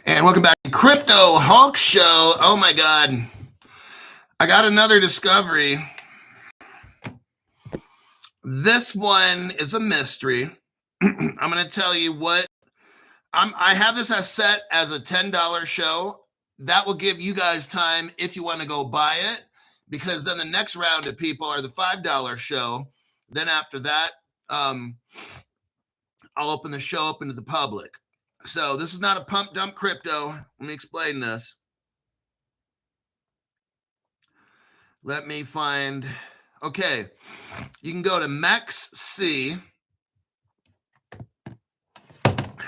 And welcome back to Crypto Hulk Show. Oh my God. I got another discovery. This one is a mystery. I'm going to tell you what. I have this as set as a $10 show. That will give you guys time if you want to go buy it, because then the next round of people are the $5 show. Then after that, I'll open the show up into the public. So this is not a pump dump crypto. Let me explain this. Let me find. Okay, you can go to MEXC.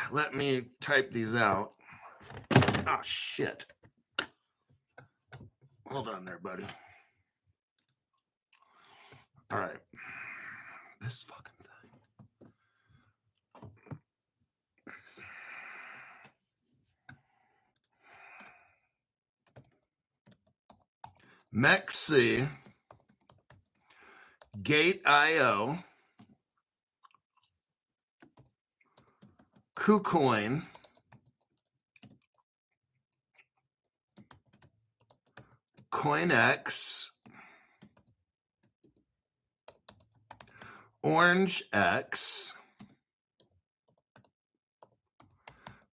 Let me type these out. Oh, shit. Hold on there, buddy. All right. This fucking thing. MEXC. Gate.io. KuCoin. CoinX. OrangeX.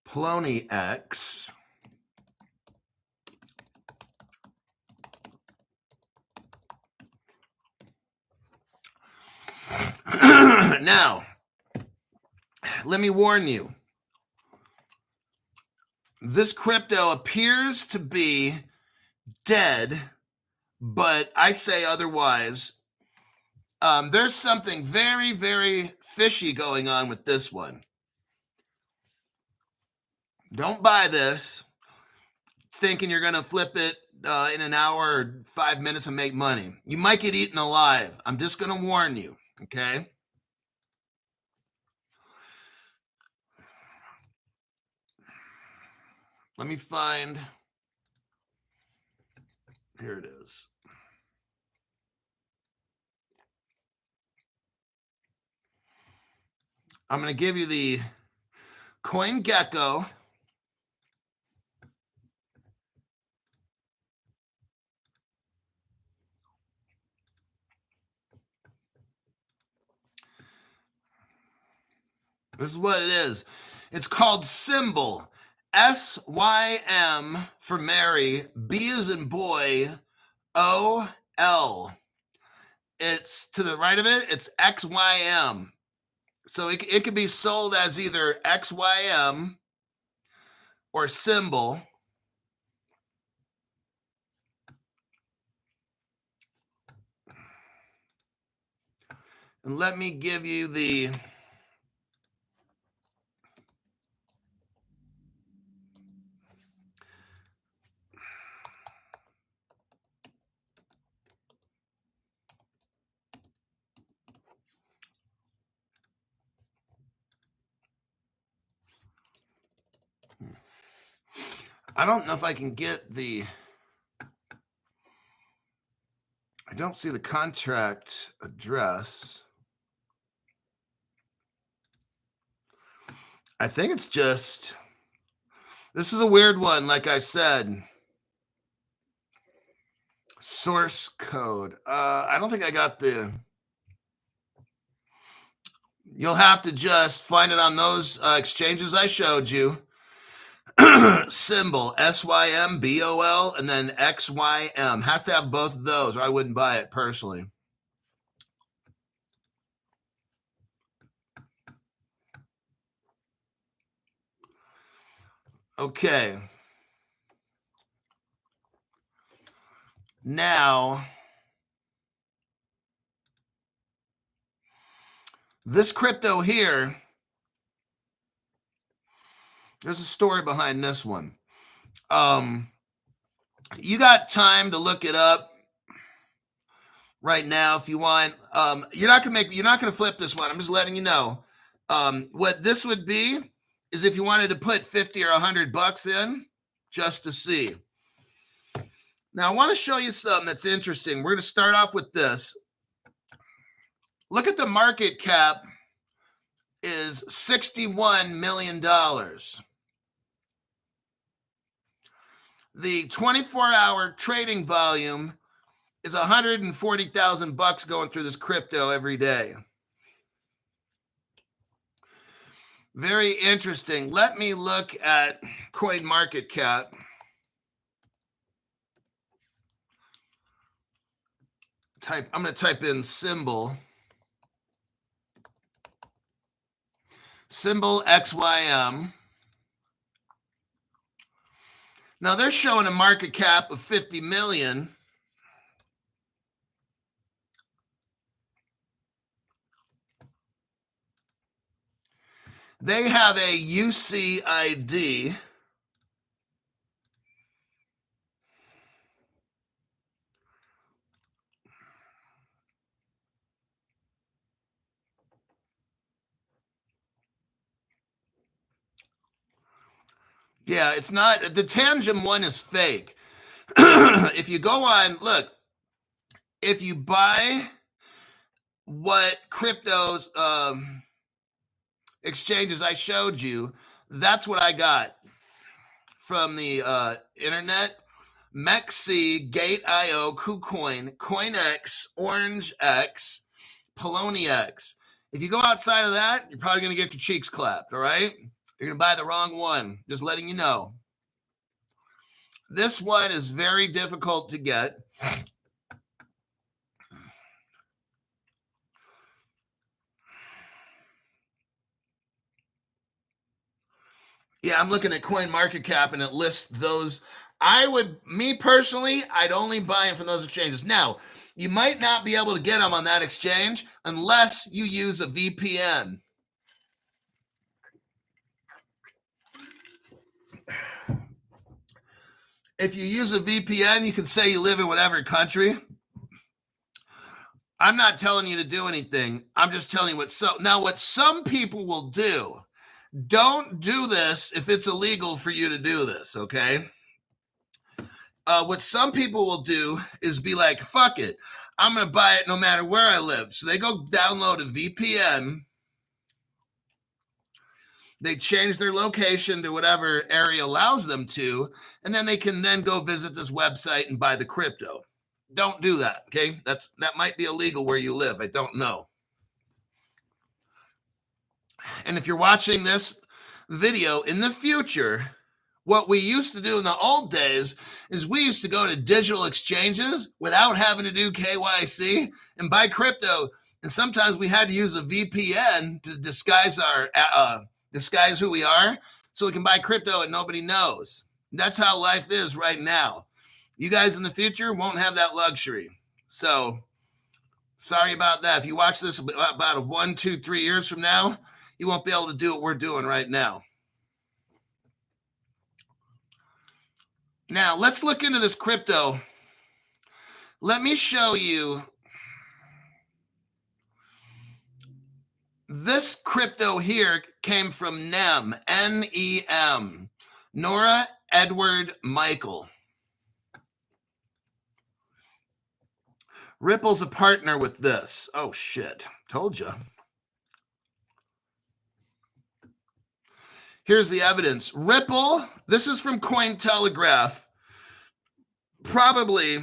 PolonyX. Now, let me warn you. This crypto appears to be dead, but I say otherwise. There's something very, very fishy going on with this one. Don't buy this thinking you're going to flip it in an hour or 5 minutes and make money. You might get eaten alive. I'm just going to warn you, okay? Let me find. Here it is. I'm going to give you the CoinGecko. This is what it is. It's called Symbol. SYM for Mary, B as in boy, OL. It's to the right of it, it's XYM. So it could be sold as either XYM or Symbol. And let me give you the I don't know if I can get the, I don't see the contract address. I think it's just, this is a weird one, like I said. Source code. I don't think I got the, you'll have to just find it on those exchanges I showed you. Symbol, SYMBOL, and then XYM. Has to have both of those, or I wouldn't buy it personally. Okay. Now, this crypto here, there's a story behind this one. You got time to look it up right now if you want. You're not gonna flip this one. I'm just letting you know. What this would be is if you wanted to put 50 or $100 in just to see. Now, I want to show you something that's interesting. We're going to start off with this. Look at the market cap is $61 million. The 24-hour trading volume is $140,000 going through this crypto every day. Very interesting. Let me look at CoinMarketCap. I'm going to type in symbol XYM. Now they're showing a market cap of 50 million. They have a UCID. Yeah, it's not. The Tangem one is fake. If you go on, look, if you buy what cryptos exchanges I showed you, that's what I got from the internet. MEXC, Gate.io, KuCoin, CoinX, OrangeX, PoloniX. If you go outside of that, you're probably going to get your cheeks clapped, all right? You're going to buy the wrong one, just letting you know. This one is very difficult to get. Yeah, I'm looking at CoinMarketCap and it lists those. Me personally, I'd only buy them from those exchanges. Now, you might not be able to get them on that exchange unless you use a VPN. If you use a VPN, you can say you live in whatever country. I'm not telling you to do anything. I'm just telling you what some people will do. Don't do this if it's illegal for you to do this, okay? What some people will do is be like, fuck it. I'm going to buy it no matter where I live. So they go download a VPN. They change their location to whatever area allows them to, and then they can then go visit this website and buy the crypto. Don't do that, okay? That might be illegal where you live. I don't know. And if you're watching this video in the future, what we used to do in the old days is we used to go to digital exchanges without having to do KYC and buy crypto. And sometimes we had to use a VPN to disguise who we are so we can buy crypto and nobody knows. And that's how life is right now. You guys in the future won't have that luxury. So sorry about that. If you watch this about 1, 2, 3 years from now, you won't be able to do what we're doing right now. Now, let's look into this crypto. Let me show you. This crypto here came from NEM, N-E-M, Nora Edward Michael. Ripple's a partner with this. Oh, shit. Told you. Here's the evidence. Ripple, this is from Cointelegraph, probably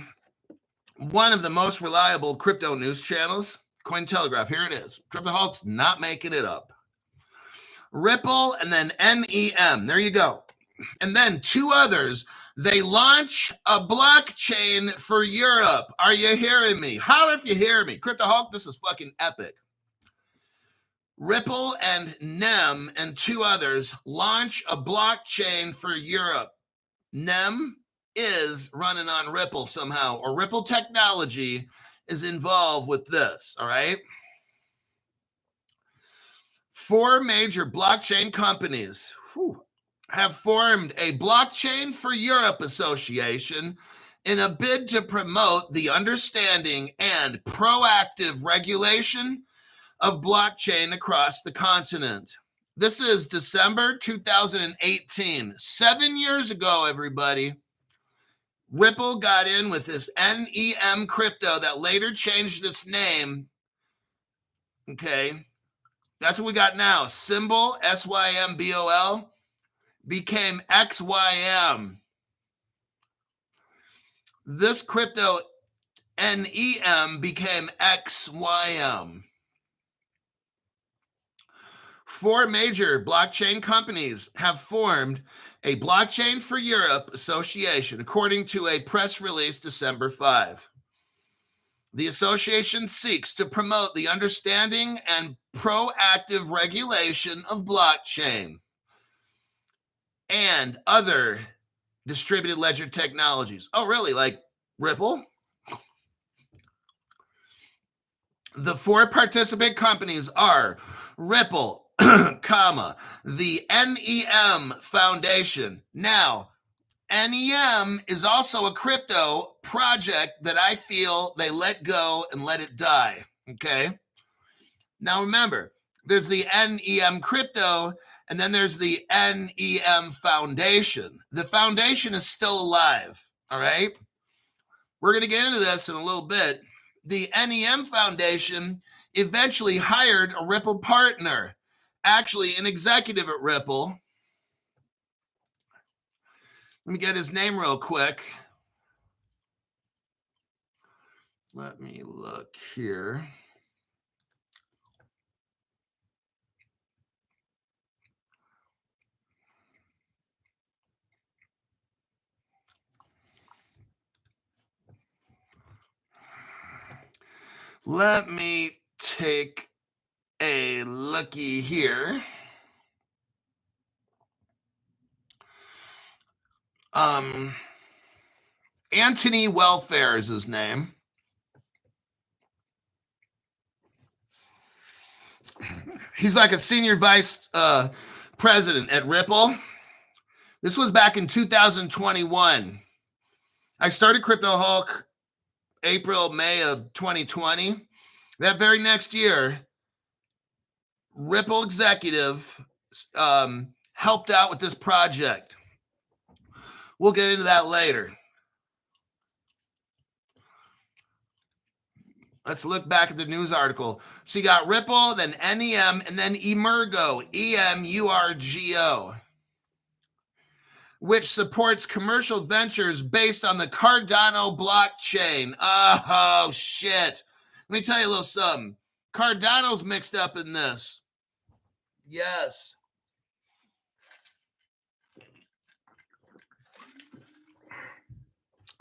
one of the most reliable crypto news channels. Cointelegraph, here it is. Cryptoholics not making it up. Ripple and then NEM. There you go. And then 2 others. They launch a blockchain for Europe. Are you hearing me? Holler if you hear me. Cryptoholic, this is fucking epic. Ripple and NEM and 2 others launch a blockchain for Europe. NEM is running on Ripple somehow, or Ripple technology is involved with this, all right? 4 major blockchain companies have formed a Blockchain for Europe Association in a bid to promote the understanding and proactive regulation of blockchain across the continent. This is December 2018. 7 years ago, everybody. Ripple got in with this NEM crypto that later changed its name. Okay. That's what we got now. Symbol, SYMBOL, became XYM. This crypto NEM became XYM. 4 major blockchain companies have formed a Blockchain for Europe Association, according to a press release December 5. The association seeks to promote the understanding and proactive regulation of blockchain and other distributed ledger technologies. Oh, really? Like Ripple? The 4 participant companies are Ripple, the NEM Foundation. Now, NEM is also a crypto project that I feel they let go and let it die. Okay. Now remember, there's the NEM crypto, and then there's the NEM Foundation. The foundation is still alive. All right. We're going to get into this in a little bit. The NEM Foundation eventually hired a Ripple partner, actually an executive at Ripple. Let me get his name real quick. Let me look here. Let me take a looky here. Anthony Welfare is his name. He's like a senior vice president at Ripple. This was back in 2021. I started Crypto Hulk April, May of 2020. That very next year, Ripple executive helped out with this project. We'll get into that later. Let's look back at the news article. So you got Ripple, then NEM, and then Emurgo, EMURGO, which supports commercial ventures based on the Cardano blockchain. Oh, shit. Let me tell you a little something. Cardano's mixed up in this. Yes.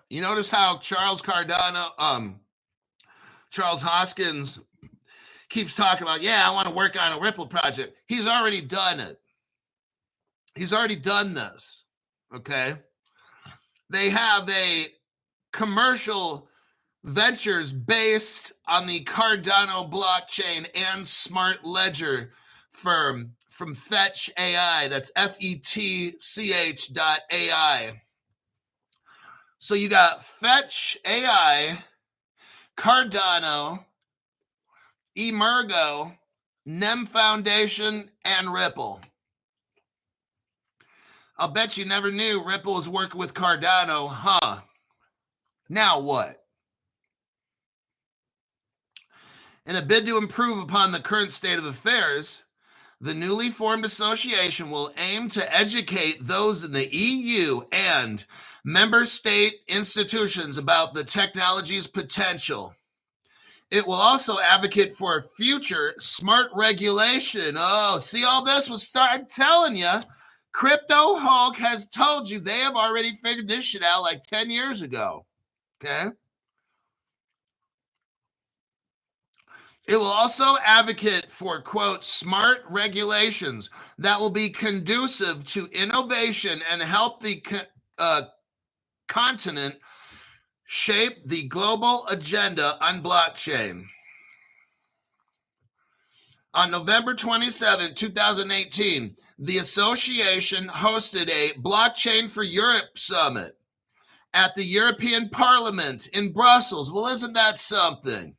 You notice how Charles Hoskins keeps talking about, yeah, I want to work on a Ripple project. He's already done it. He's already done this. Okay. They have a commercial ventures based on the Cardano blockchain and smart ledger firm from Fetch AI. That's FETCH.ai. So you got Fetch AI, Cardano, Emurgo, NEM Foundation, and Ripple. I'll bet you never knew Ripple was working with Cardano, huh? Now what? In a bid to improve upon the current state of affairs, the newly formed association will aim to educate those in the EU and member state institutions about the technology's potential. It will also advocate for future smart regulation. Oh, see, all this was started telling you. Crypto Hulk has told you they have already figured this shit out like 10 years ago. Okay. It will also advocate for, quote, smart regulations that will be conducive to innovation and help the continent shape the global agenda on blockchain. On November 27, 2018, the association hosted a Blockchain for Europe summit at the European Parliament in Brussels. Well, isn't that something?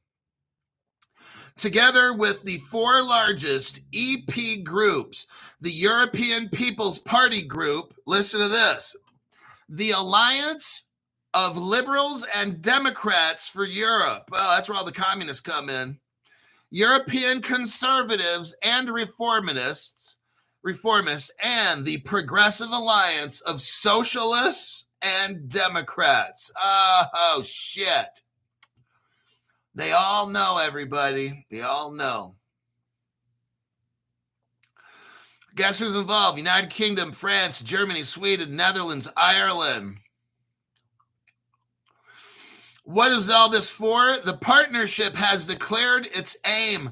Together with the 4 largest EP groups, the European People's Party Group, listen to this, the Alliance of Liberals and Democrats for Europe. Well, that's where all the communists come in. European Conservatives and Reformists, and the Progressive Alliance of Socialists and Democrats. Oh, shit. They all know, everybody. They all know. Guess who's involved? United Kingdom, France, Germany, Sweden, Netherlands, Ireland. What is all this for? The partnership has declared its aim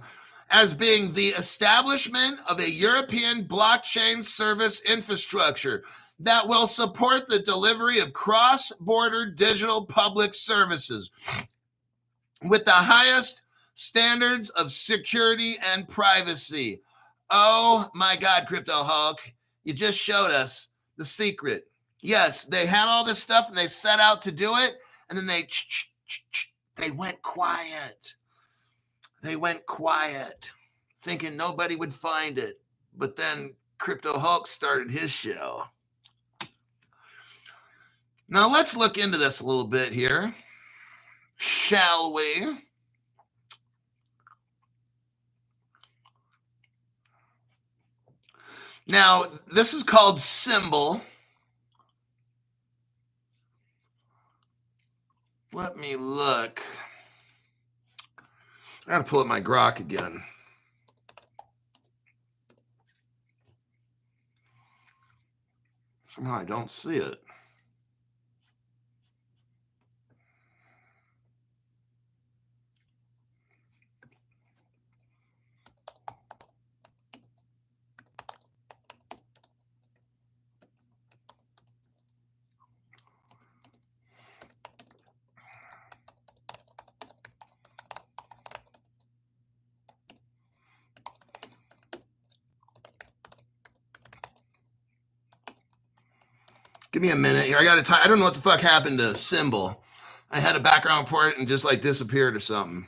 as being the establishment of a European blockchain service infrastructure that will support the delivery of cross-border digital public services with the highest standards of security and privacy. Oh my God, Crypto Hulk, you just showed us the secret. Yes, they had all this stuff and they set out to do it, and then they went quiet. They went quiet, thinking nobody would find it. But then Crypto Hulk started his show. Now let's look into this a little bit here, shall we? Now, this is called Symbol. Let me look. I gotta pull up my grok again. Somehow I don't see it. Give me a minute here. I don't know what the fuck happened to Symbol. I had a background report and just like disappeared or something.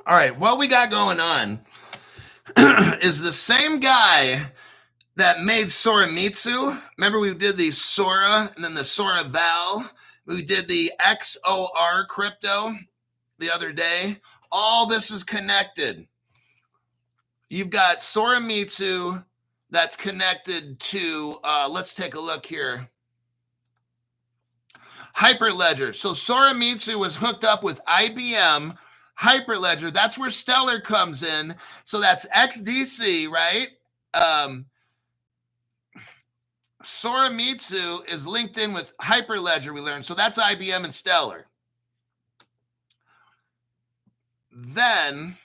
All right, what we got going on is the same guy that made Soramitsu. Remember we did the Sora and then the Sora Val. We did the XOR crypto the other day. All this is connected. You've got Soramitsu that's connected to, let's take a look here. Hyperledger. So Soramitsu was hooked up with IBM Hyperledger. That's where Stellar comes in. So that's XDC, right? Soramitsu is linked in with Hyperledger, we learned. So that's IBM and Stellar. Then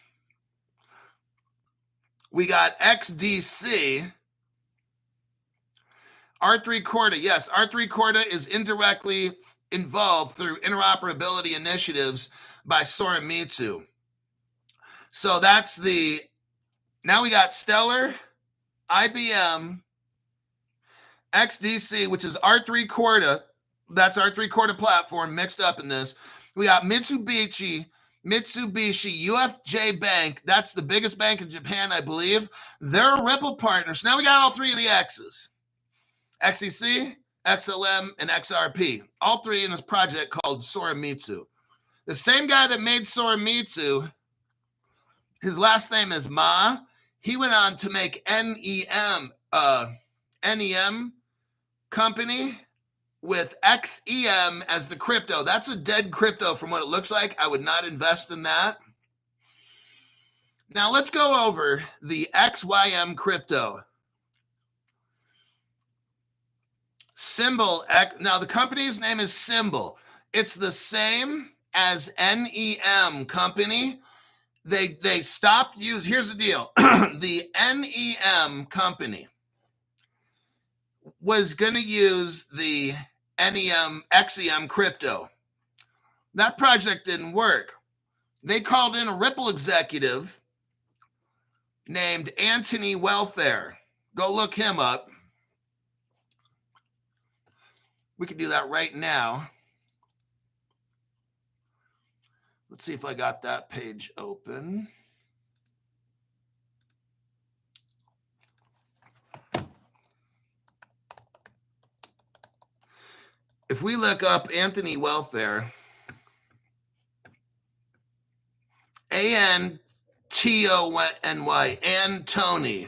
we got XDC. R3 Corda. Yes, R3 Corda is indirectly involved through interoperability initiatives by Soramitsu. So that's now we got Stellar, IBM, XDC, which is R3 Corda. That's R3 Corda platform mixed up in this. We got Mitsubishi, UFJ Bank. That's the biggest bank in Japan, I believe. They're a Ripple partner. So now we got all three of the X's. XEC, XLM, and XRP. All three in this project called Soramitsu. The same guy that made Soramitsu, his last name is Ma. He went on to make NEM company with XEM as the crypto. That's a dead crypto from what it looks like. I would not invest in that. Now let's go over the XYM crypto. Symbol. Now the company's name is Symbol. It's the same as NEM company. They stopped using. Here's the deal. The NEM company was going to use the XEM crypto. That project didn't work. They called in a Ripple executive named Anthony Welfare. Go look him up. We can do that right now. Let's see if I got that page open. If we look up Anthony Welfare, Antony, Antony.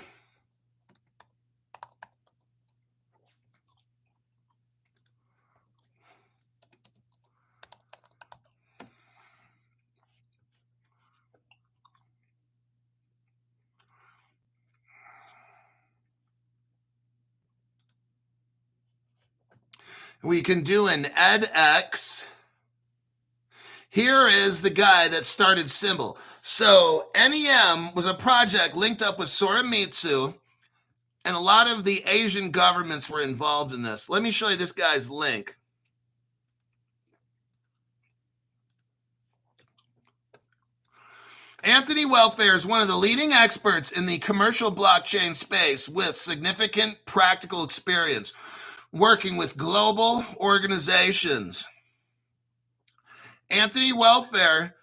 We can do an edX. Here is the guy that started Symbol. So NEM was a project linked up with Soramitsu, and a lot of the Asian governments were involved in this. Let me show you this guy's link. Anthony Welfare is one of the leading experts in the commercial blockchain space with significant practical experience working with global organizations. Anthony Welfare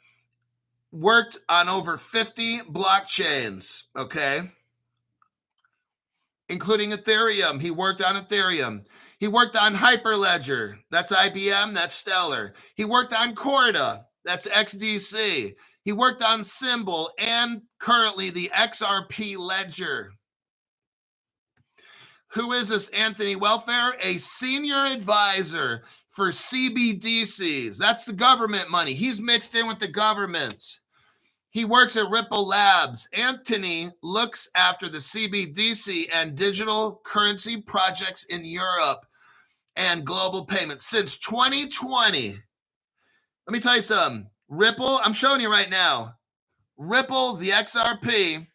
worked on over 50 blockchains, okay? Including Ethereum. He worked on Ethereum. He worked on Hyperledger. That's IBM. That's Stellar. He worked on Corda. That's XDC. He worked on Symbol and currently the XRP Ledger. Who is this Anthony Welfare? A senior advisor for CBDCs. That's the government money. He's mixed in with the government. He works at Ripple Labs. Anthony looks after the CBDC and digital currency projects in Europe and global payments since 2020. Let me tell you something. Ripple, I'm showing you right now. Ripple, the XRP,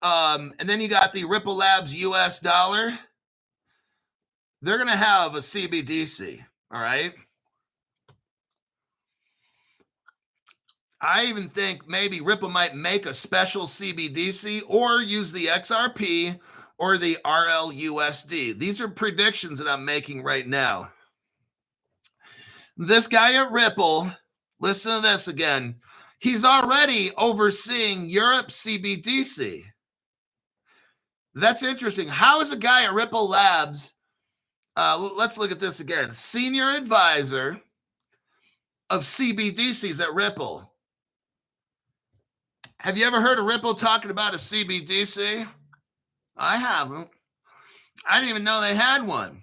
and then you got the Ripple Labs US dollar. They're going to have a CBDC, all right? I even think maybe Ripple might make a special CBDC or use the XRP or the RLUSD. These are predictions that I'm making right now. This guy at Ripple, listen to this again. He's already overseeing Europe's CBDC. That's interesting. How is a guy at Ripple Labs, let's look at this again, senior advisor of CBDCs at Ripple? Have you ever heard of Ripple talking about a CBDC? I haven't. I didn't even know they had one.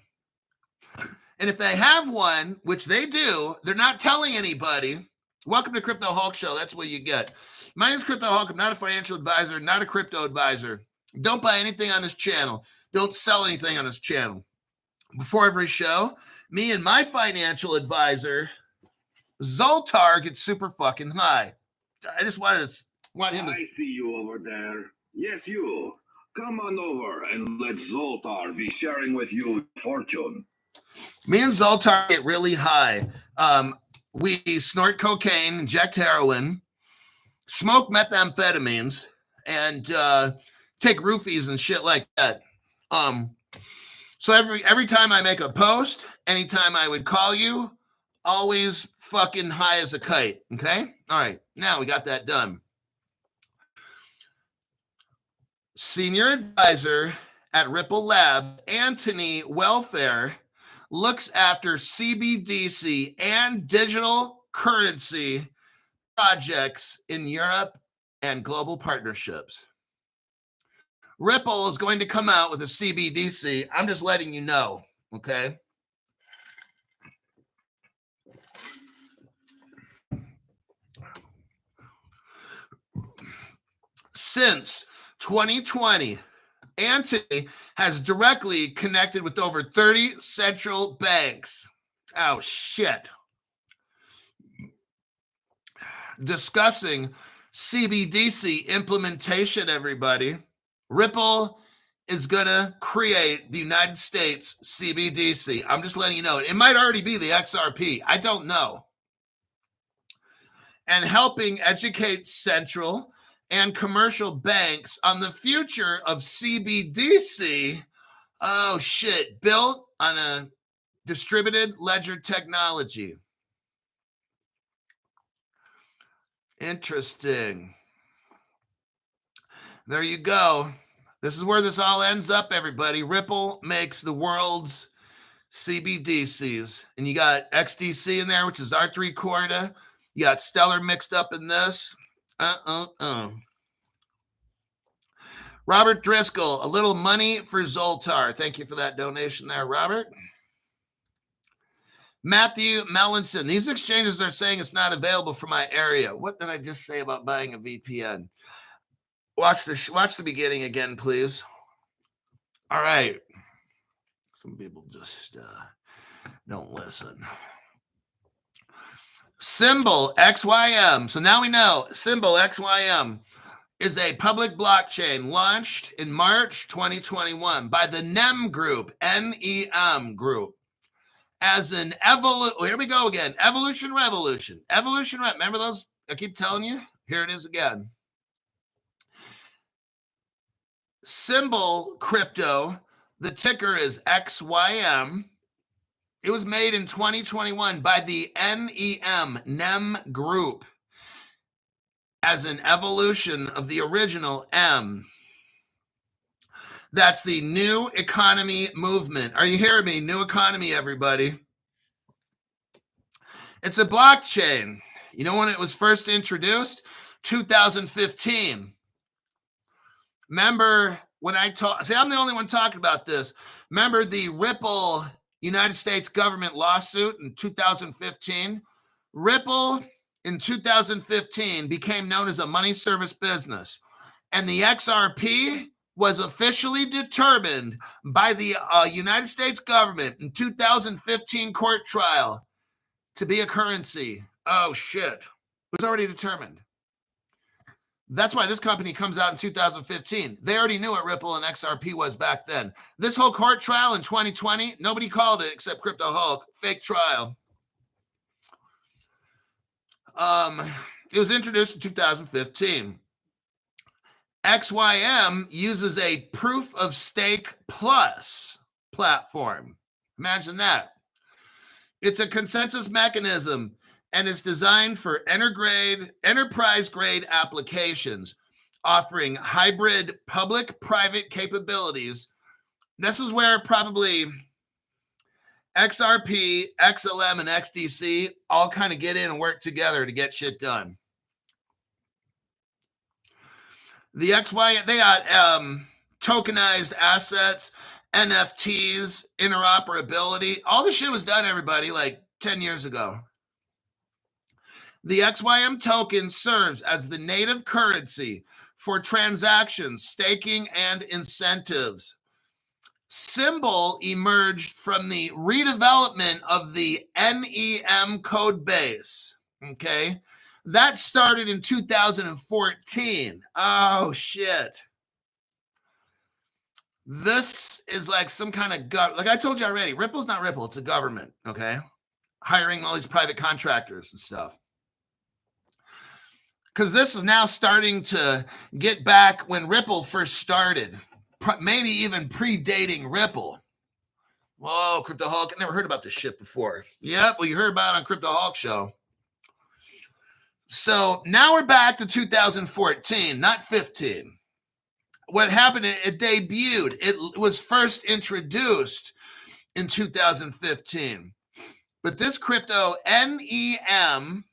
And if they have one, which they do, they're not telling anybody. Welcome to Crypto Hulk Show. That's what you get. My name is Crypto Hulk. I'm not a financial advisor, not a crypto advisor. Don't buy anything on this channel. Don't sell anything on this channel. Before every show, me and my financial advisor, Zoltar, get super fucking high. I just want him to... I see you over there. Yes, you. Come on over and let Zoltar be sharing with you fortune. Me and Zoltar get really high. We snort cocaine, inject heroin, smoke methamphetamines, and take roofies and shit like that. So every time I make a post, anytime I would call you, always fucking high as a kite. Okay? All right. Now we got that done. Senior advisor at Ripple Labs, Anthony Welfare, looks after CBDC and digital currency projects in Europe and global partnerships. Ripple is going to come out with a CBDC. I'm just letting you know, okay? Since 2020, Anthony has directly connected with over 30 central banks. Oh, shit. Discussing CBDC implementation, everybody. Ripple is going to create the United States CBDC. I'm just letting you know. It might already be the XRP. I don't know. And helping educate central and commercial banks on the future of CBDC. Oh, shit. Built on a distributed ledger technology. Interesting. There you go. This is where this all ends up, everybody. Ripple makes the world's CBDCs. And you got XDC in there, which is R3 Corda. You got Stellar mixed up in this. Robert Driscoll, a little money for Zoltar. Thank you for that donation there, Robert. Matthew Mellinson, these exchanges are saying it's not available for my area. What did I just say about buying a VPN? Watch the beginning again, please. All right. Some people just don't listen. Symbol XYM. So now we know Symbol XYM is a public blockchain launched in March 2021 by the NEM Group, NEM Group, as an here we go again. Evolution Revolution. Remember those? I keep telling you. Here it is again. Symbol crypto. The ticker is XYM. It was made in 2021 by the NEM Group as an evolution of the original M. That's the new economy movement. Are you hearing me? New economy, everybody. It's a blockchain. You know when it was first introduced? 2015. Remember when I talk, see, I'm the only one talking about this. Remember the Ripple United States government lawsuit in 2015? Ripple in 2015 became known as a money service business. And the XRP was officially determined by the United States government in 2015 court trial to be a currency. Oh, shit. It was already determined. That's why this company comes out in 2015. They already knew what Ripple and XRP was back then. This whole court trial in 2020, nobody called it except Crypto Hulk. Fake trial. It was introduced in 2015. XYM uses a proof of stake plus platform. Imagine that. It's a consensus mechanism and it's designed for enterprise grade applications, offering hybrid public-private capabilities. This is where probably XRP, XLM, and XDC all kind of get in and work together to get shit done. The they got tokenized assets, NFTs, interoperability. All this shit was done, everybody, like 10 years ago. The XYM token serves as the native currency for transactions, staking, and incentives. Symbol emerged from the redevelopment of the NEM code base. Okay. That started in 2014. Oh, shit. This is like some kind of like I told you already, Ripple's not Ripple, it's a government, okay? Hiring all these private contractors and stuff. Because this is now starting to get back when Ripple first started, maybe even predating Ripple. Whoa, Crypto Hulk, I never heard about this shit before. Yep, well, you heard about it on Crypto Hulk show. So now we're back to 2014, not 15. What happened, it debuted. It was first introduced in 2015. But this crypto, NEM,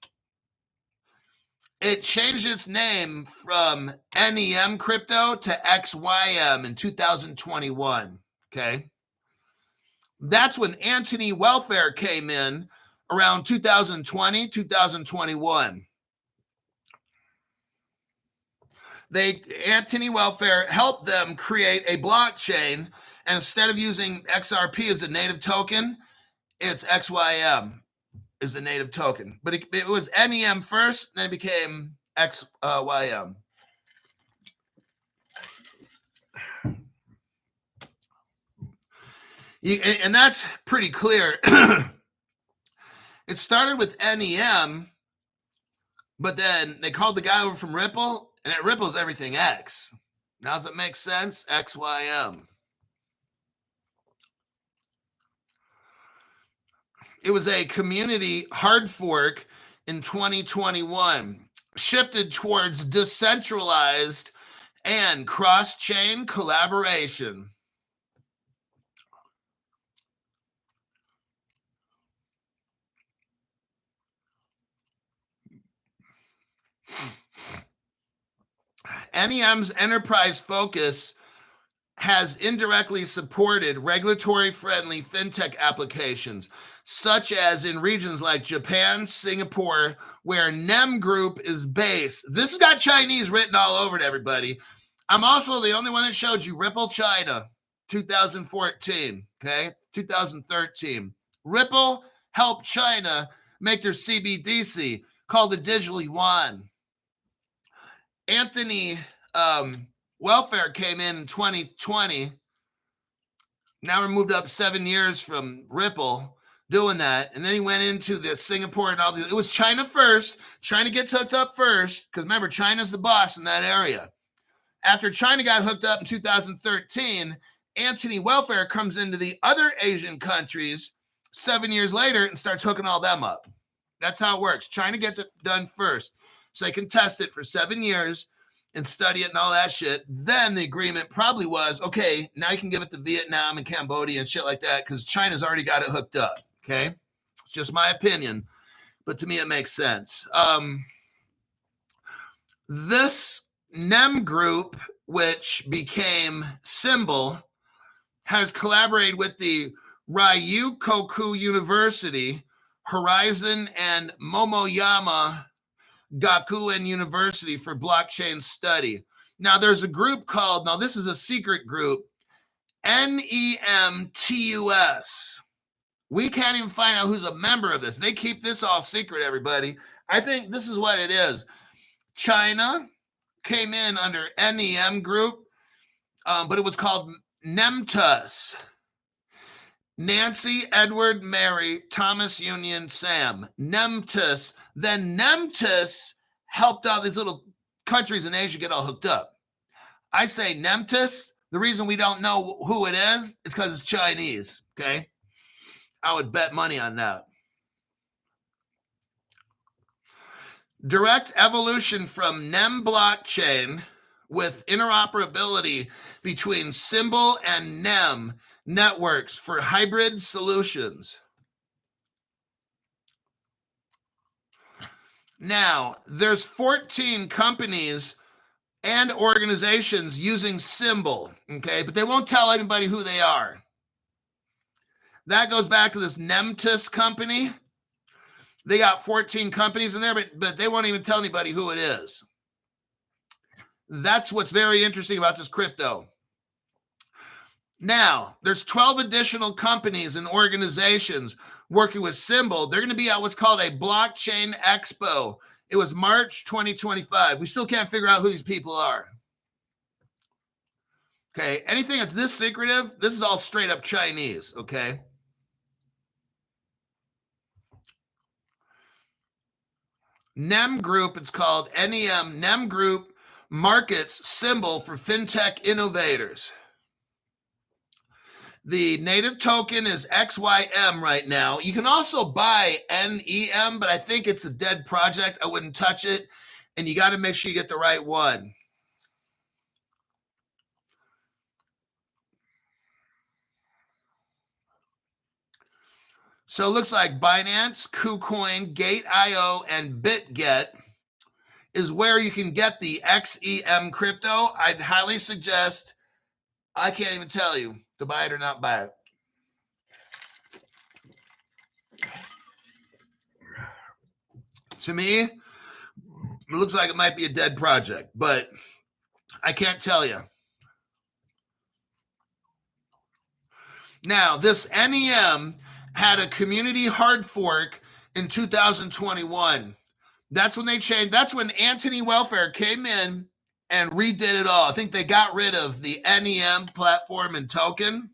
it changed its name from NEM crypto to XYM in 2021, okay? That's when Anthony Welfare came in around 2020, 2021. Anthony Welfare helped them create a blockchain, and instead of using XRP as a native token, it's XYM is the native token. But it was NEM first, then it became XYM. And that's pretty clear. It started with NEM, but then they called the guy over from Ripple, and at Ripple's everything X. Now does it make sense? XYM. It was a community hard fork in 2021, shifted towards decentralized and cross-chain collaboration. NEM's enterprise focus has indirectly supported regulatory-friendly fintech applications, such as in regions like Japan, Singapore, where NEM Group is based. This has got Chinese written all over it, everybody. I'm also the only one that showed you Ripple China, 2014, okay? 2013. Ripple helped China make their CBDC called the digital yuan. Anthony Welfare came in 2020. Now we're moved up 7 years from Ripple doing that. And then he went into the Singapore and all the, it was China first. China gets hooked up first, because remember, China's the boss in that area. After China got hooked up in 2013, Anthony Welfare comes into the other Asian countries 7 years later and starts hooking all them up. That's how it works. China gets it done first, so they can test it for 7 years and study it and all that shit. Then the agreement probably was, okay, now you can give it to Vietnam and Cambodia and shit like that, because China's already got it hooked up, okay? It's just my opinion, but to me it makes sense. This NEM Group, which became Symbol, has collaborated with the Ryukoku University, Horizon, and Momoyama Gakuen University for blockchain study. Now, there's a group called, now this is a secret group, NEMTUS. We can't even find out who's a member of this. They keep this all secret, everybody. I think this is what it is. China came in under NEM Group, but it was called NEMTUS. Nancy, Edward, Mary, Thomas, Union, Sam. NEMTUS. Then NEMTUS helped all these little countries in Asia get all hooked up. I say NEMTUS. The reason we don't know who it is because it's Chinese, okay? I would bet money on that. Direct evolution from NEM blockchain with interoperability between Symbol and NEM networks for hybrid solutions. Now, there's 14 companies and organizations using Symbol, okay? But they won't tell anybody who they are. That goes back to this NEMTUS company. They got 14 companies in there, but they won't even tell anybody who it is. That's what's very interesting about this crypto. Now, there's 12 additional companies and organizations working with Symbol. They're going to be at what's called a blockchain expo. It was March 2025. We still can't figure out who these people are. Okay, anything that's this secretive, this is all straight up Chinese, okay? NEM Group, it's called NEM. NEM Group markets Symbol for fintech innovators. The native token is XYM right now. You can also buy NEM, but I think it's a dead project. I wouldn't touch it. And you got to make sure you get the right one. So it looks like Binance, KuCoin, Gate.io, and BitGet is where you can get the XEM crypto. I'd highly suggest, I can't even tell you to buy it or not buy it. To me, it looks like it might be a dead project, but I can't tell you. Now, this NEM had a community hard fork in 2021. That's when they changed. That's when Anthony Welfare came in and redid it all. I think they got rid of the NEM platform and token.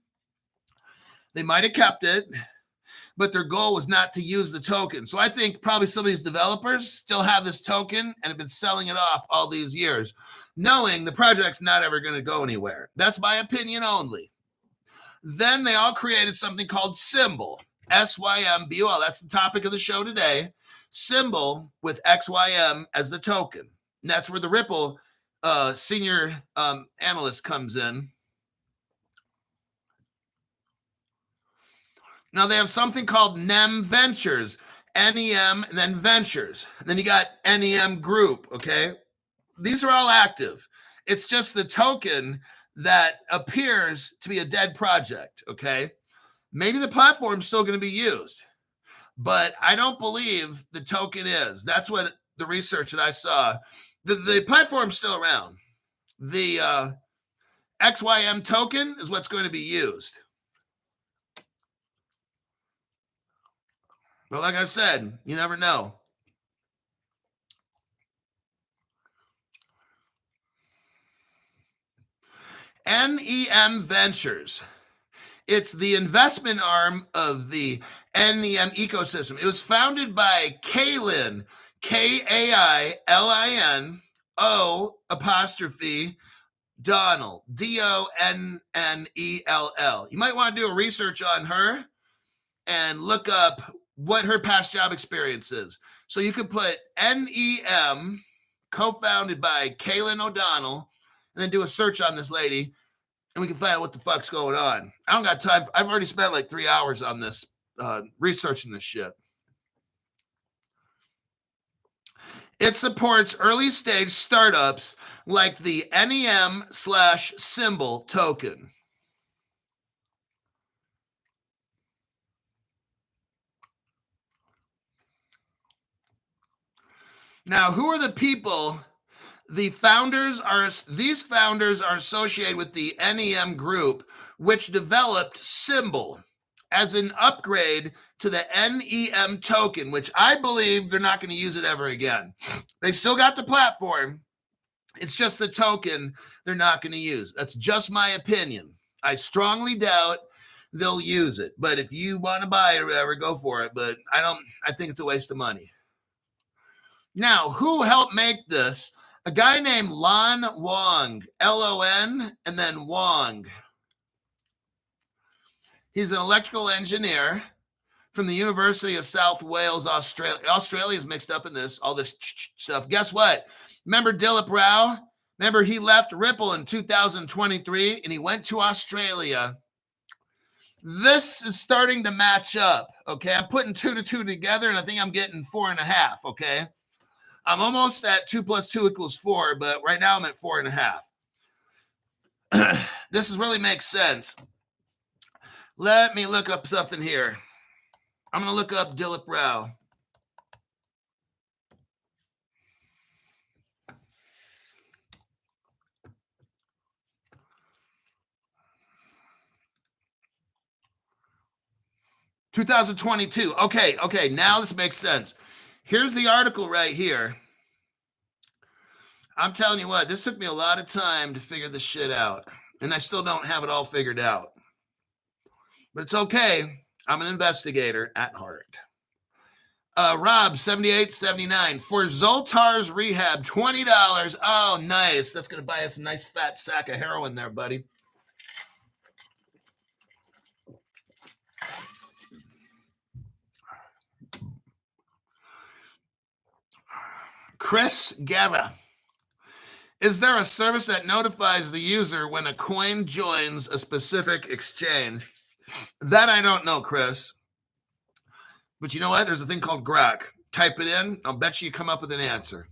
They might have kept it, but their goal was not to use the token. So I think probably some of these developers still have this token and have been selling it off all these years, knowing the project's not ever going to go anywhere. That's my opinion only. Then they all created something called Symbol, SYMBOL. That's the topic of the show today. Symbol with XYM as the token. And that's where the Ripple senior analyst comes in. Now they have something called NEM Ventures, NEM, and then Ventures. And then you got NEM Group, okay? These are all active. It's just the token that appears to be a dead project, okay? Maybe the platform's still going to be used, but I don't believe the token is. That's what the research that I saw. The platform's still around. The XYM token is what's going to be used. But like I said, you never know. NEM Ventures. It's the investment arm of the NEM ecosystem. It was founded by Kailin, Kailin, O' Donnell, Donnell. You might want to do a research on her and look up what her past job experience is. So you could put NEM, co-founded by Kailin O'Donnell, and then do a search on this lady, and we can find out what the fuck's going on. I don't got time. I've already spent like 3 hours on this, researching this shit. It supports early stage startups like the NEM/Symbol token. Now, who are the people? These founders are associated with the NEM group, which developed Symbol as an upgrade to the NEM token, which I believe they're not going to use it ever again. They've still got the platform. It's just the token they're not going to use. That's just my opinion. I strongly doubt they'll use it. But if you want to buy it or whatever, go for it. But I think it's a waste of money. Now, who helped make this? A guy named Lon Wong, Lon, and then Wong. He's an electrical engineer from the University of South Wales, Australia. Australia is mixed up in this, all this stuff. Guess what? Remember Dilip Rao? Remember he left Ripple in 2023 and he went to Australia. This is starting to match up, okay? I'm putting 2 to 2 together, and I think I'm getting 4.5, okay? I'm almost at 2 + 2 = 4, but right now I'm at 4.5. This really makes sense. Let me look up something here. I'm going to look up Dilip Rao. (2022). Okay. Now this makes sense. Here's the article right here. I'm telling you what, this took me a lot of time to figure this shit out, and I still don't have it all figured out. But it's okay. I'm an investigator at heart. Rob, 7879. For Zoltar's rehab, $20. Oh, nice. That's going to buy us a nice fat sack of heroin there, buddy. Chris Guerra. Is there a service that notifies the user when a coin joins a specific exchange? That I don't know, Chris. But you know what? There's a thing called Grok. Type it in. I'll bet you come up with an answer.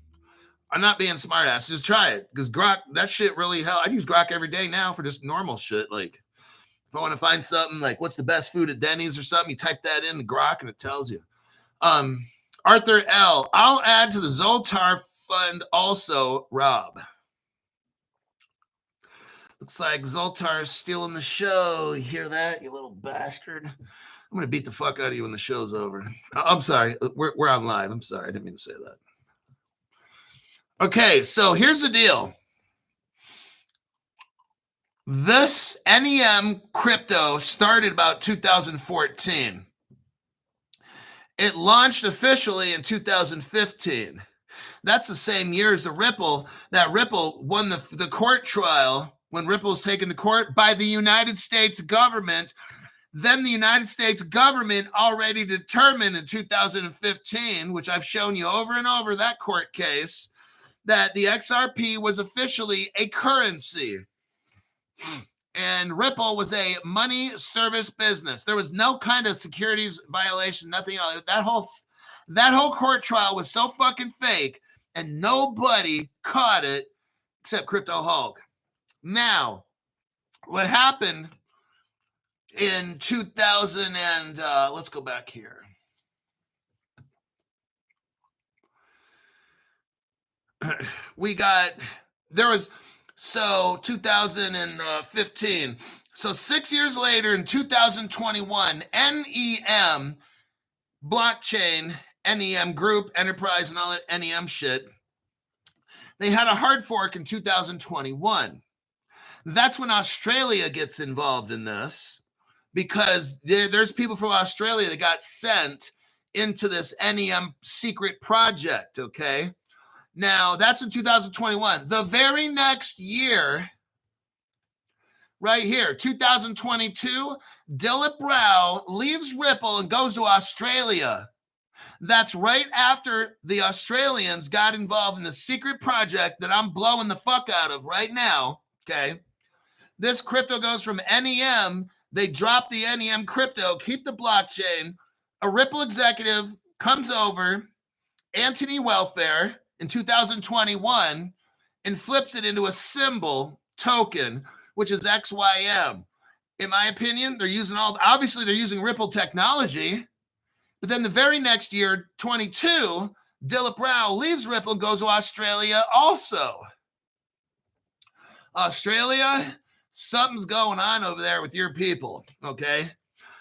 I'm not being smart ass. Just try it. Because Grok, that shit really helps. I use Grok every day now for just normal shit. Like, if I want to find something like what's the best food at Denny's or something, you type that in the Grok and it tells you. Arthur L. I'll add to the Zoltar fund also, Rob. Looks like Zoltar's stealing the show. You hear that, you little bastard? I'm going to beat the fuck out of you when the show's over. I'm sorry. We're on live. I'm sorry. I didn't mean to say that. Okay, so here's the deal. This NEM crypto started about 2014. It launched officially in 2015. That's the same year as the Ripple. That Ripple won the court trial when Ripple was taken to court by the United States government. Then the United States government already determined in 2015, which I've shown you over and over, that court case, that the XRP was officially a currency. And Ripple was a money service business. There was no kind of securities violation, nothing else. That whole court trial was so fucking fake, and nobody caught it except Crypto Hulk. Now, what happened in 2000 and let's go back here. So 2015. So 6 years later in 2021, NEM blockchain, NEM group, enterprise, and all that NEM shit, they had a hard fork in 2021. That's when Australia gets involved in this, because there's people from Australia that got sent into this NEM secret project, okay? Now, that's in 2021. The very next year, right here, 2022, Dilip Rao leaves Ripple and goes to Australia. That's right after the Australians got involved in the secret project that I'm blowing the fuck out of right now, okay? This crypto goes from NEM. They drop the NEM crypto, keep the blockchain. A Ripple executive comes over, Anthony Welfare, in 2021, and flips it into a symbol token, which is XYM. In my opinion, they're using Ripple technology, but then the very next year, 22, Dilip Rao leaves Ripple and goes to Australia also. Australia, something's going on over there with your people, okay?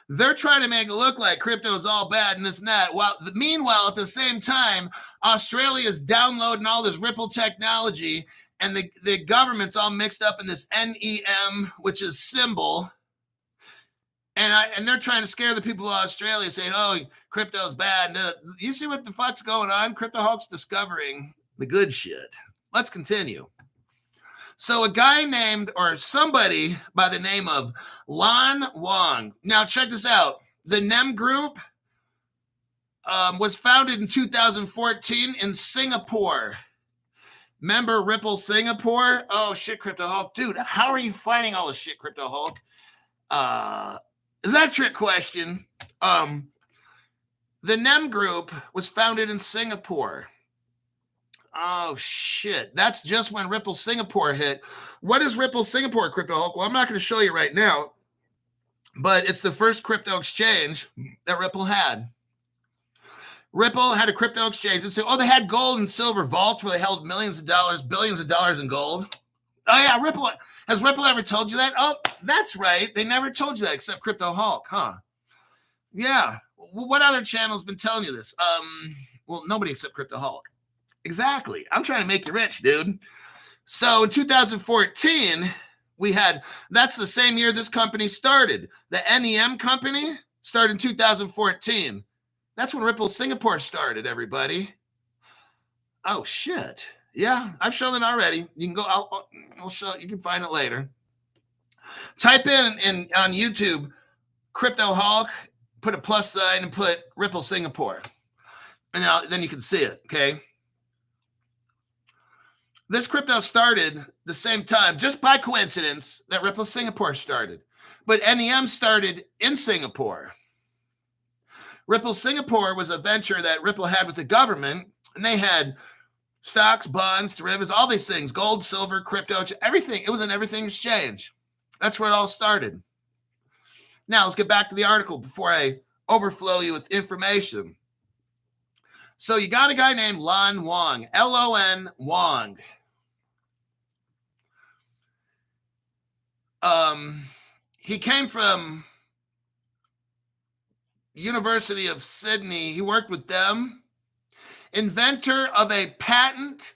They're trying to make it look like crypto is all bad and this and that. Meanwhile, at the same time, Australia is downloading all this Ripple technology, and the government's all mixed up in this NEM, which is symbol. And they're trying to scare the people of Australia, saying, oh, crypto's bad. You see what the fuck's going on? Crypto Hulk's discovering the good shit. Let's continue. So a guy somebody by the name of Lan Wang. Now check this out. The NEM group was founded in 2014 in Singapore. Remember Ripple Singapore? Oh shit, Crypto Hulk. Dude, how are you finding all this shit, Crypto Hulk? Is that a trick question? The NEM group was founded in Singapore. Oh, shit. That's just when Ripple Singapore hit. What is Ripple Singapore, Crypto Hulk? Well, I'm not going to show you right now, but it's the first crypto exchange that Ripple had. Ripple had a crypto exchange. And say, they had gold and silver vaults where they held millions of dollars, billions of dollars in gold. Oh, yeah, Ripple. Has Ripple ever told you that? Oh, that's right. They never told you that except Crypto Hulk, huh? Yeah. What other channel's been telling you this? Well, nobody except Crypto Hulk. Exactly. I'm trying to make you rich, dude. So in 2014, that's the same year this company started. The NEM company started in 2014. That's when Ripple Singapore started, everybody. Oh, shit. Yeah, I've shown it already. You can go, I'll show you can find it later. Type in on YouTube, Crypto Hulk, put a plus sign and put Ripple Singapore. And then you can see it, okay? This crypto started the same time, just by coincidence, that Ripple Singapore started. But NEM started in Singapore. Ripple Singapore was a venture that Ripple had with the government, and they had stocks, bonds, derivatives, all these things, gold, silver, crypto, everything. It was an everything exchange. That's where it all started. Now, let's get back to the article before I overflow you with information. So you got a guy named Lan Wang, Lon Wang. He came from University of Sydney. He worked with them. Inventor of a patent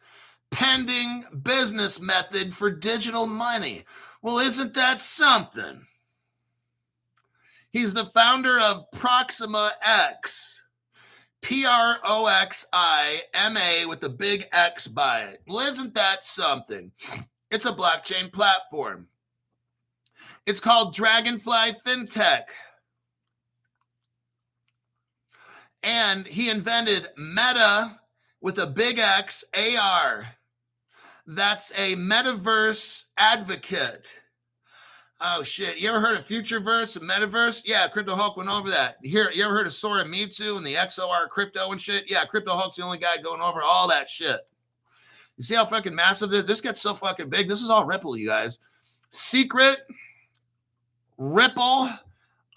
pending business method for digital money. Well, isn't that something? He's the founder of Proxima X, Proxima with the big X by it. Well, isn't that something? It's a blockchain platform. It's called Dragonfly FinTech. And he invented Meta with a big X, AR. That's a metaverse advocate. Oh, shit. You ever heard of Futureverse and Metaverse? Yeah, Crypto Hulk went over that. You ever heard of Sora Mitsu and the XOR crypto and shit? Yeah, Crypto Hulk's the only guy going over all that shit. You see how fucking massive this gets so fucking big? This is all Ripple, you guys. Secret Ripple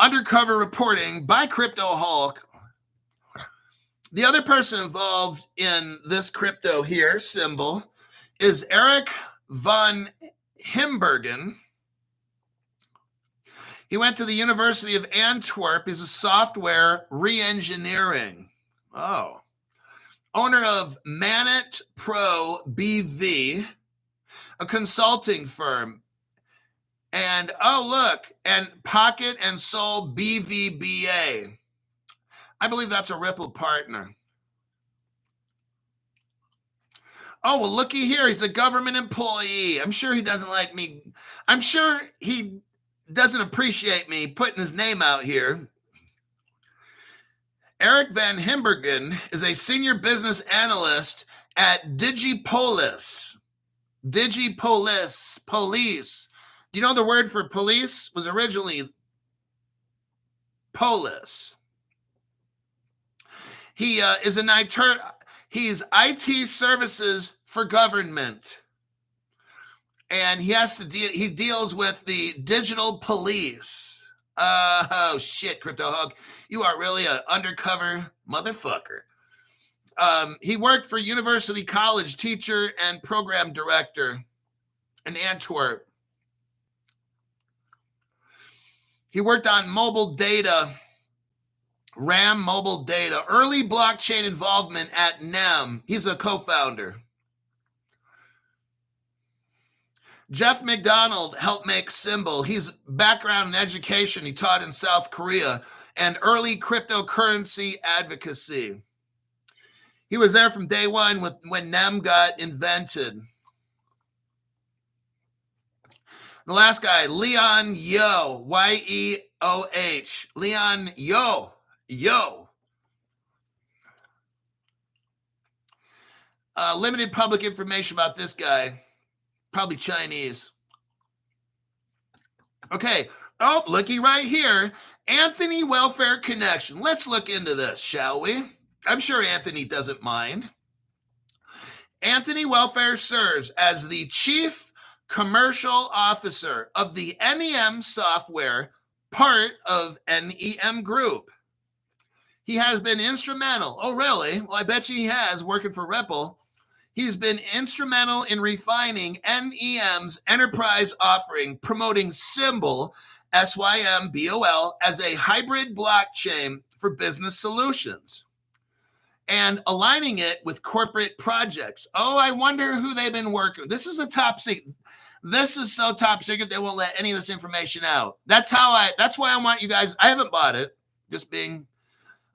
undercover reporting by Crypto Hulk. The other person involved in this crypto here symbol is Eric von Himbergen. He went to the University of Antwerp. He's a software re-engineering. Oh. Owner of Manet Pro BV, a consulting firm. And, oh, look, and Pocket and Soul BVBA. I believe that's a Ripple partner. Oh, well, looky here. He's a government employee. I'm sure he doesn't like me. I'm sure he doesn't appreciate me putting his name out here. Eric Van Himbergen is a senior business analyst at Digipolis. Police. Do you know the word for police was originally polis? He is he's IT services for government. And he deals with the digital police. Oh, shit, Crypto Hug. You are really an undercover motherfucker. He worked for University College teacher and program director in Antwerp. He worked on mobile data, RAM mobile data, early blockchain involvement at NEM. He's a co-founder. Jeff McDonald helped make Symbol. He's background in education. He taught in South Korea and early cryptocurrency advocacy. He was there from day one when NEM got invented. The last guy, Leon Yo, Y-E-O-H. Leon Yo. Limited public information about this guy. Probably Chinese. Okay. Oh, looky right here. Anthony Welfare Connection. Let's look into this, shall we? I'm sure Anthony doesn't mind. Anthony Welfare serves as the Chief Commercial Officer of the NEM software, part of NEM Group. He has been instrumental. Oh, really? Well, I bet you he has, working for Ripple. He's been instrumental in refining NEM's enterprise offering, promoting Symbol, SYMBOL, as a hybrid blockchain for business solutions and aligning it with corporate projects. Oh, I wonder who they've been working with. This is a top secret. This is so top secret, they won't let any of this information out. That's why I want you guys, I haven't bought it, just being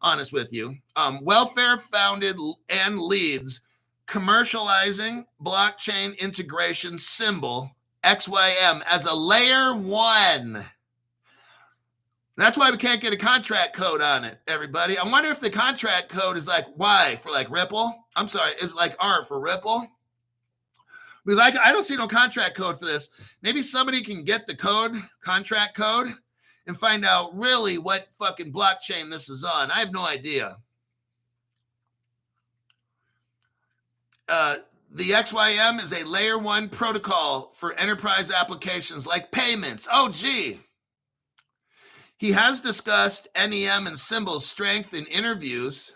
honest with you. Welfare founded and leads commercializing blockchain integration Symbol, XYM, as a layer 1. That's why we can't get a contract code on it, everybody. I wonder if the contract code is like Y for like Ripple. I'm sorry, is like R for Ripple? Because I don't see no contract code for this. Maybe somebody can get the contract code, and find out really what fucking blockchain this is on. I have no idea. The XYM is a layer 1 protocol for enterprise applications like payments. Oh, gee. He has discussed NEM and Symbol's strength in interviews.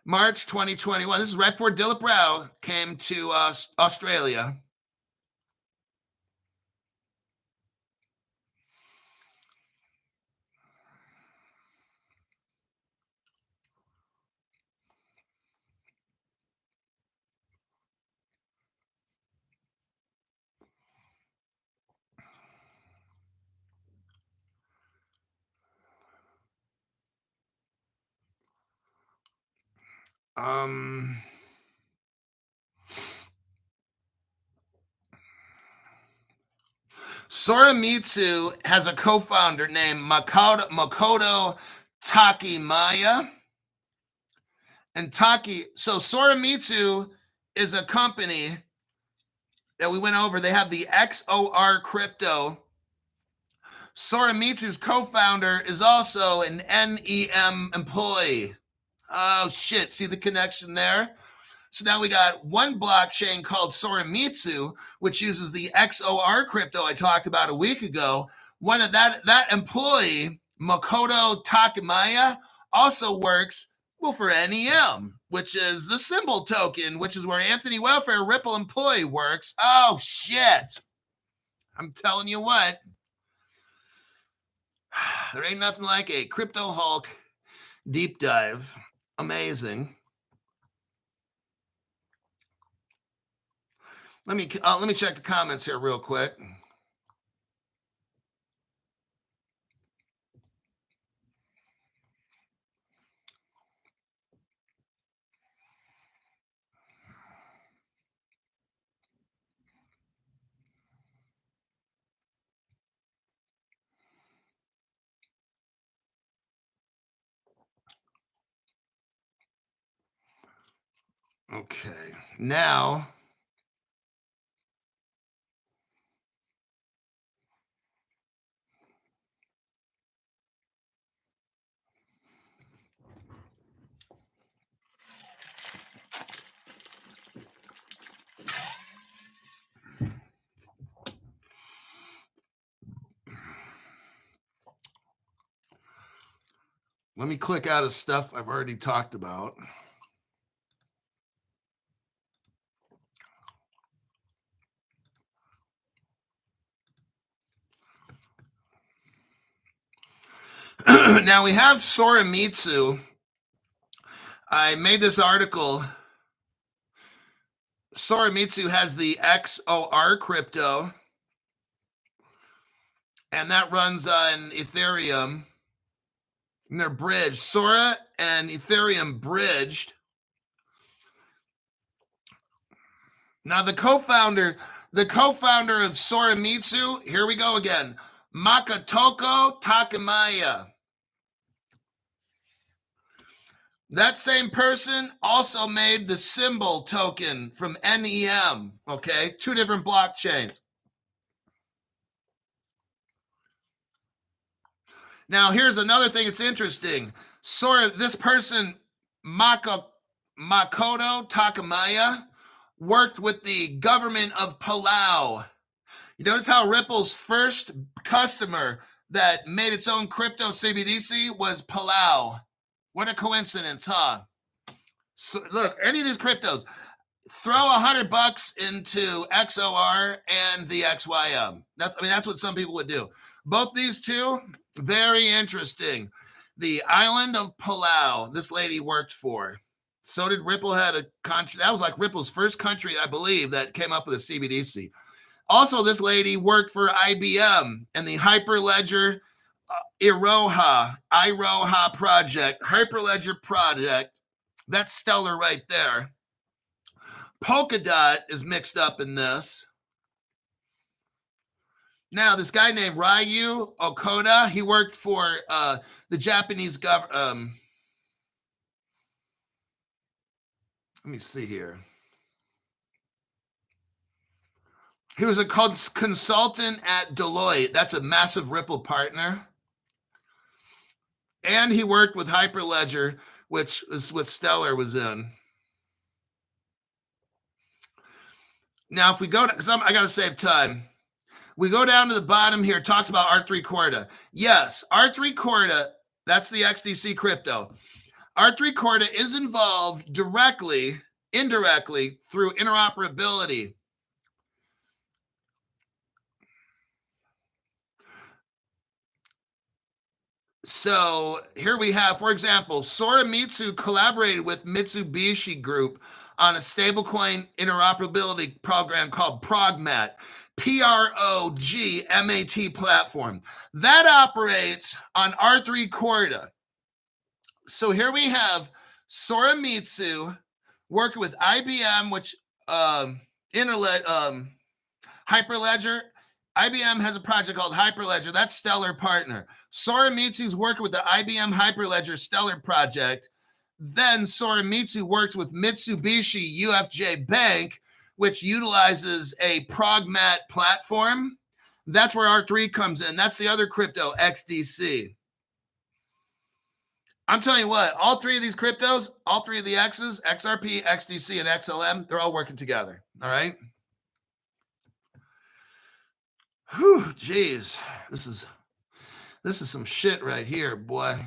March 2021. This is right before Dilip Rao came to Australia. Soramitsu has a co-founder named Makoto Takimaya. And so Soramitsu is a company that we went over. They have the XOR crypto. Soramitsu's co-founder is also an NEM employee. Oh, shit. See the connection there? So now we got one blockchain called Soramitsu, which uses the XOR crypto I talked about a week ago. One of that employee, Makoto Takimaya, also works for NEM, which is the symbol token, which is where Anthony Welfare Ripple employee works. Oh, shit. I'm telling you what. There ain't nothing like a Crypto Hulk deep dive. Amazing. Let me check the comments here real quick. Okay, now let me click out of stuff I've already talked about. Now we have Soramitsu. I made this article. Soramitsu has the XOR crypto, and that runs on Ethereum. And they're bridged. Sora and Ethereum bridged. Now the co-founder of Soramitsu, here we go again, Makoto Takimaya. That same person also made the symbol token from NEM, okay? Two different blockchains. Now, here's another thing that's interesting. This person, Makoto Takimaya, worked with the government of Palau. You notice how Ripple's first customer that made its own crypto CBDC was Palau. What a coincidence, huh? So look, any of these cryptos, throw $100 into XOR and the XYM. That's what some people would do. Both these two, very interesting. The island of Palau, this lady worked for. So did Ripple. Had a country that was like Ripple's first country, I believe, that came up with a CBDC. Also, this lady worked for IBM and the Hyperledger Iroha project, Hyperledger project. That's stellar right there. Polkadot is mixed up in this. Now, this guy named Ryu Okoda, he worked for the Japanese government. Let me see here. He was a consultant at Deloitte. That's a massive Ripple partner. And he worked with Hyperledger, which is what Stellar was in. Now, if we go to, because I got to save time. We go down to the bottom here, talks about R3 Corda. Yes, R3 Corda, that's the XDC crypto. R3 Corda is involved directly, indirectly, through interoperability. So here we have, for example, Soramitsu collaborated with Mitsubishi Group on a stablecoin interoperability program called ProgMat, PROGMAT platform. That operates on R3 Corda. So here we have Soramitsu working with IBM, which Hyperledger. IBM has a project called Hyperledger. That's Stellar Partner. Soramitsu's working with the IBM Hyperledger Stellar project. Then Soramitsu works with Mitsubishi UFJ Bank, which utilizes a Progmat platform. That's where R3 comes in. That's the other crypto, XDC. I'm telling you what, all three of these cryptos, all three of the X's, XRP, XDC, and XLM, they're all working together. All right. Whew, geez. This is some shit right here, boy.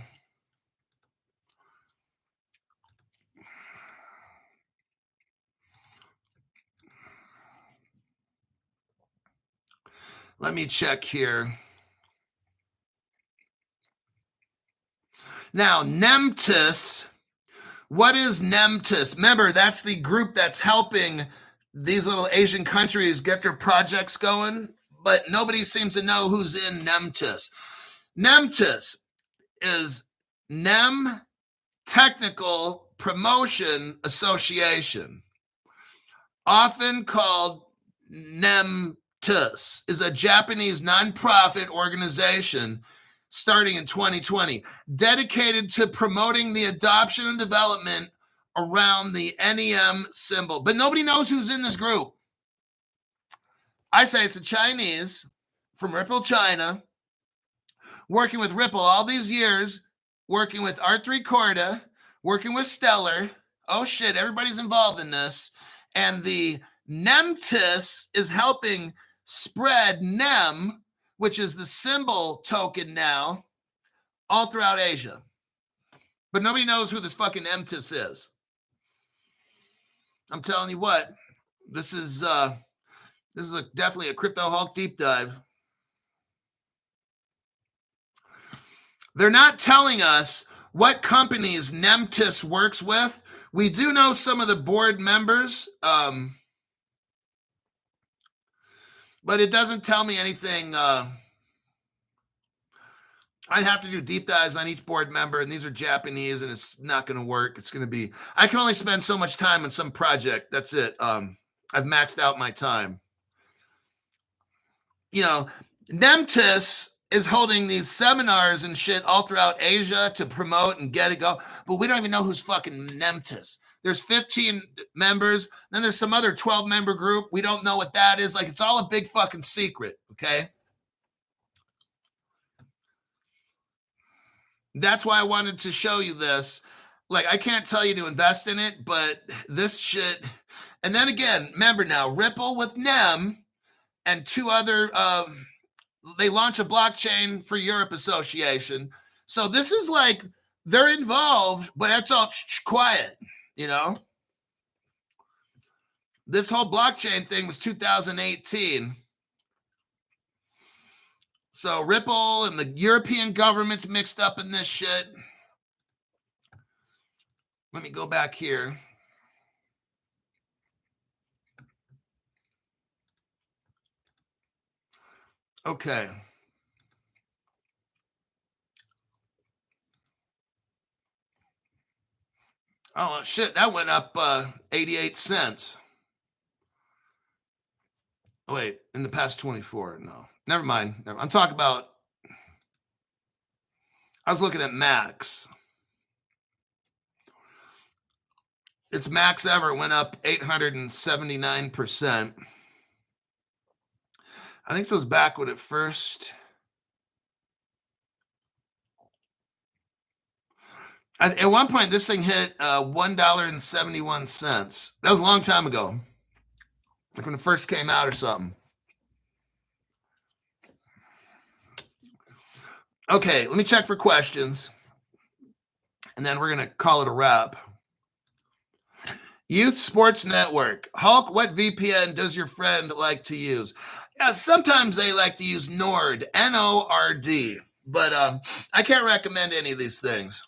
Let me check here. Now, NEMTIS. What is NEMTIS? Remember, that's the group that's helping these little Asian countries get their projects going, but nobody seems to know who's in NEMTIS. NEMTIS is NEM Technical Promotion Association, often called NEMTIS, is a Japanese nonprofit organization starting in 2020, dedicated to promoting the adoption and development around the NEM symbol. But nobody knows who's in this group. I say it's a Chinese from Ripple, China, working with Ripple all these years, working with R3 Corda, working with Stellar. Oh shit, everybody's involved in this. And the NEMTIS is helping spread NEM, which is the symbol token now, all throughout Asia. But nobody knows who this fucking NEMTIS is. I'm telling you what, this is definitely a Crypto Hulk deep dive. They're not telling us what companies NEMTIS works with. We do know some of the board members, but it doesn't tell me anything. I'd have to do deep dives on each board member, and these are Japanese, and it's not going to work. It's going to be, I can only spend so much time on some project. That's it. I've maxed out my time. You know, NEMTIS is holding these seminars and shit all throughout Asia to promote and get it go, but we don't even know who's fucking NEMTIS. There's 15 members. Then there's some other 12-member group. We don't know what that is. Like, it's all a big fucking secret, okay? That's why I wanted to show you this. Like, I can't tell you to invest in it, but this shit. And then again, remember now, Ripple with NEM and two other, they launch a blockchain for Europe association. So this is like, they're involved, but it's all quiet, you know? This whole blockchain thing was 2018. So Ripple and the European government's mixed up in this shit. Let me go back here. Okay. Oh, shit. That went up 88 cents. Oh, wait. In the past 24. No. Never mind. I'm talking about, I was looking at max. Its max ever went up 879%. I think this was back when it first. At one point, this thing hit $1.71. That was a long time ago. Like when it first came out or something. Okay, let me check for questions. And then we're going to call it a wrap. Youth Sports Network. Hulk, what VPN does your friend like to use? Yeah, sometimes they like to use Nord, N-O-R-D. But I can't recommend any of these things.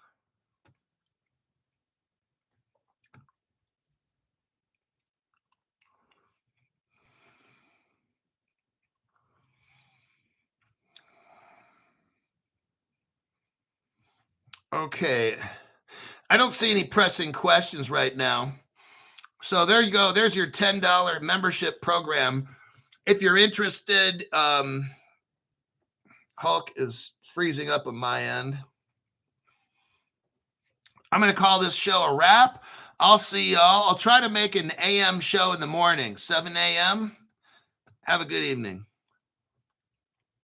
Okay. I don't see any pressing questions right now. So there you go. There's your $10 membership program. If you're interested, Hulk is freezing up on my end. I'm going to call this show a wrap. I'll see y'all. I'll try to make an AM show in the morning, 7 a.m. Have a good evening.